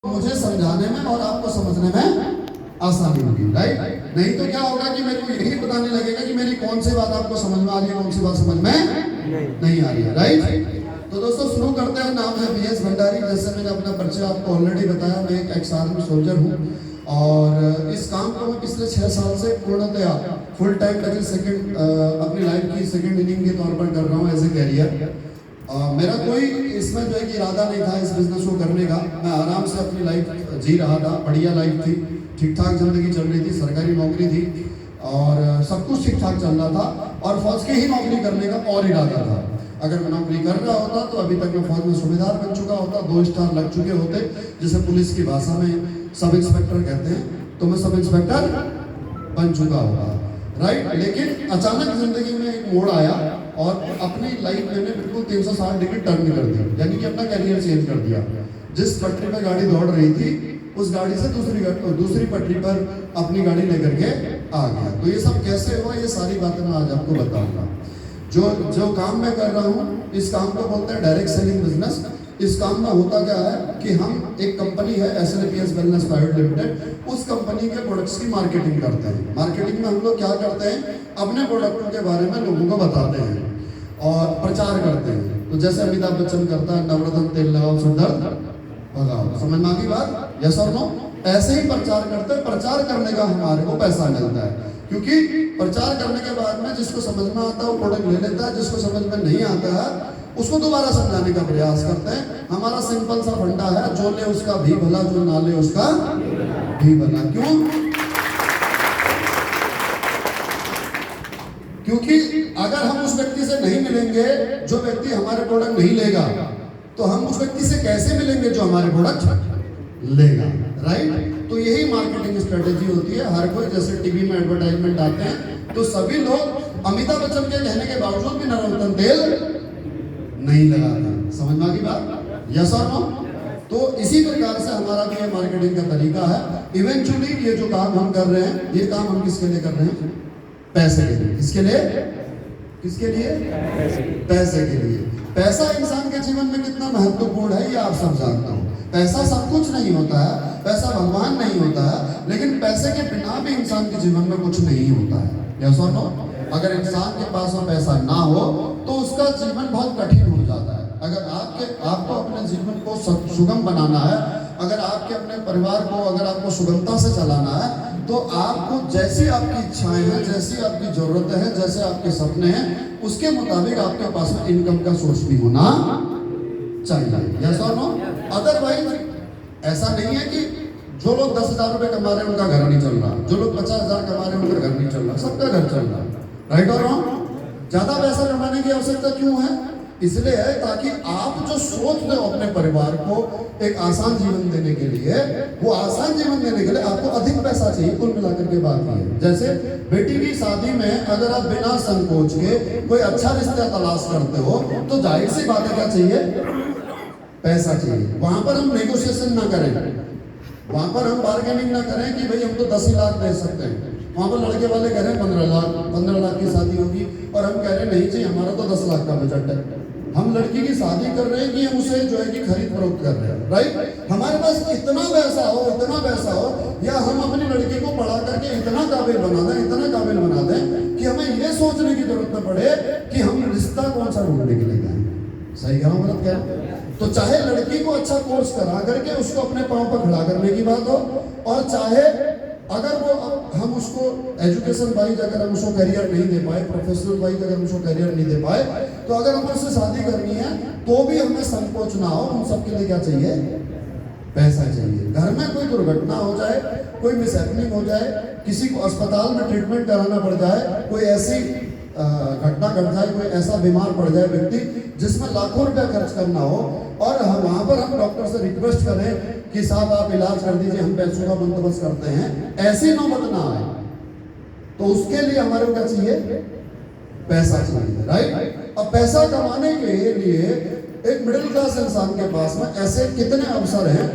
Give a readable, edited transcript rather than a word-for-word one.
मुझे समझाने में और आपको समझने में आसानी होगी, राइट। नहीं तो क्या होगा कि मेरे को यही पता नहीं लगेगा कि मेरी कौन सी बात आपको समझ में आ रही है, कौन सी बात समझ में नहीं आ रही है, राइट। तो दोस्तों शुरू करते हैं। नाम है बीएस भंडारी। जैसे मैंने अपना परिचय आपको ऑलरेडी बताया, मैं एक एक्स आर्मी सोल्जर हूँ और इस काम को मैं पिछले 6 साल से पूर्णतया फुल टाइम अपनी लाइफ की सेकंड इनिंग के तौर पर कर रहा हूँ एज ए कैरियर। मेरा कोई इसमें जो है कि इरादा नहीं था इस बिजनेस को करने का। मैं आराम से अपनी लाइफ जी रहा था, बढ़िया लाइफ थी, ठीक ठाक जिंदगी चल रही थी, सरकारी नौकरी थी और सब कुछ ठीक ठाक चल रहा था और फौज की ही नौकरी करने का और इरादा था। अगर मैं नौकरी कर रहा होता तो अभी तक मैं फौज में सूबेदार बन चुका होता, 2 स्टार लग चुके होते, जिसे पुलिस की भाषा में सब इंस्पेक्टर कहते हैं, तो मैं सब इंस्पेक्टर बन चुका होगा, राइट। लेकिन अचानक जिंदगी में एक मोड़ आया और अपनी लाइफ मैंने बिल्कुल 360 डिग्री टर्न कर दी, यानी कि अपना कैरियर चेंज कर दिया। जिस पटरी पर गाड़ी दौड़ रही थी उस गाड़ी से दूसरी पटरी पर अपनी गाड़ी लेकर के आ गया। तो ये सब कैसे हुआ, ये सारी बातें मैं आज आपको बताऊंगा। जो काम मैं कर रहा हूँ, इस काम को बोलते हैं डायरेक्ट सेलिंग बिजनेस। इस काम में होता क्या है कि हम एक कंपनी है SLPS वेलनेस प्राइवेट लिमिटेड, उस कंपनी के प्रोडक्ट्स की मार्केटिंग करते हैं। मार्केटिंग में हम लोग क्या करते हैं, अपने प्रोडक्टों के बारे में लोगों को बताते हैं और प्रचार करते हैं। तो जैसे अमिताभ बच्चन करता है, नवरत्न तेल लगाओ सिर दर्द भगाओ, समझ में आ गई बात, यस और नो। ऐसे ही प्रचार करते हैं। प्रचार करने का हमारे को पैसा मिलता है, क्योंकि प्रचार करने के बाद में जिसको समझ में आता है वो प्रोडक्ट ले लेता है, जिसको समझ में नहीं आता है उसको दोबारा समझाने का प्रयास करते हैं। हमारा सिंपल सा फंडा है, जो ले उसका भी भला, जो ना ले उसका भी भला। क्यों? क्योंकि अगर हम उस व्यक्ति से नहीं मिलेंगे, जो व्यक्ति हमारे प्रोडक्ट नहीं लेगा, तो हम उस व्यक्ति से कैसे मिलेंगे जो हमारे प्रोडक्ट लेगा, राइट। तो यही मार्केटिंग स्ट्रेटेजी होती है। हर कोई, जैसे टीवी में एडवर्टाइजमेंट आते हैं तो सभी लोग अमिताभ बच्चन के कहने के बावजूद भी नवरत्न तेल नहीं लगाता। समझ में आ गई बात, यस और नो। तो इसी प्रकार से हमारा भी ये मार्केटिंग का तरीका है। इवेंचुअली ये जो काम हम कर रहे हैं, ये काम हम किसके लिए कर रहे हैं? पैसे के लिए। किसके लिए? किसके लिए? पैसे के लिए। पैसा इंसान के जीवन में कितना महत्वपूर्ण है ये आप सब जानते हो। पैसा सब कुछ नहीं होता है, पैसा भगवान नहीं होता है, लेकिन पैसे के बिना भी इंसान के जीवन में कुछ नहीं होता है, यस और नो। अगर इंसान के पास में पैसा ना हो तो उसका जीवन बहुत कठिन हो जाता है। अगर आपको अपने जीवन को सुगम बनाना है, अगर आपके अपने परिवार को अगर आपको सुगमता से चलाना है, तो आपको जैसी आपकी इच्छाएं हैं, जैसी आपकी जरूरतें हैं, जैसे आपके सपने हैं, उसके मुताबिक आपके पास में इनकम का सोर्स भी होना चाहिए, यस और नो। अदरवाइज ऐसा नहीं है कि जो लोग 10,000 रुपए कमा रहे हैं उनका घर नहीं चल रहा, जो लोग 50,000 कमा रहे हैं उनका घर नहीं चल रहा, सबका घर चल रहा है, राइट और रॉन्ग। ज्यादा पैसा कमाने की आवश्यकता क्यों है? इसलिए है ताकि आप जो सोच रहे हो अपने परिवार को एक आसान जीवन देने के लिए, वो आसान जीवन देने के लिए आपको अधिक पैसा चाहिए। कुल मिलाकर के बात है, जैसे बेटी की शादी में अगर आप बिना संकोच के कोई अच्छा रिश्ता तलाश करते हो तो जाहिर सी बात है क्या चाहिए? पैसा चाहिए। वहां पर हम नेगोशिएशन ना करें, वहां पर हम बार्गेनिंग ना करें कि भाई हम तो 10 लाख दे सकते हैं। वहां पर लड़के वाले कह रहे हैं 15 लाख की शादी होगी और हम कह रहे हैं नहीं चाहिए, हमारा तो 10 लाख का बजट है। हम लड़की की शादी कर रहे हैं कि हम उसे जो है कि खरीद फरोख्त कर रहे हैं, राइट। हमारे पास इतना पैसा हो, या हम अपनी लड़की को पढ़ा करके इतना काबिल बना दें कि हमें ये सोचने की जरूरत न पड़े कि हम रिश्ता कौन सा ढूंढने के लिए जाएं। सही कहा गलत कह? तो चाहे लड़की को अच्छा कोर्स करा करके उसको अपने पांव पर खड़ा करने की बात हो, और चाहे अगर हम उसको एजुकेशन वाइज अगर हम उसको करियर नहीं दे पाए, प्रोफेशनल वाइज अगर हम उसको करियर नहीं दे पाए, तो अगर हमें उससे शादी करनी है तो भी हमें संकोच ना हो। उन सबके लिए क्या चाहिए? पैसा चाहिए। घर में कोई दुर्घटना हो जाए, कोई मिसहैपनिंग हो जाए, किसी को अस्पताल में ट्रीटमेंट कराना पड़ जाए, कोई ऐसी घटना घट जाए, कोई ऐसा बीमार पड़ जाए व्यक्ति जिसमें लाखों रुपया खर्च करना हो, और वहां पर हम डॉक्टर से रिक्वेस्ट करें कि साहब आप इलाज कर दीजिए, हम पैसों का बंदोबस्त करते हैं, ऐसी नौबत ना आए, तो उसके लिए हमारे को क्या चाहिए? पैसा चाहिए, राइट। अब पैसा कमाने के लिए एक मिडिल क्लास इंसान के पास में ऐसे कितने अवसर हैं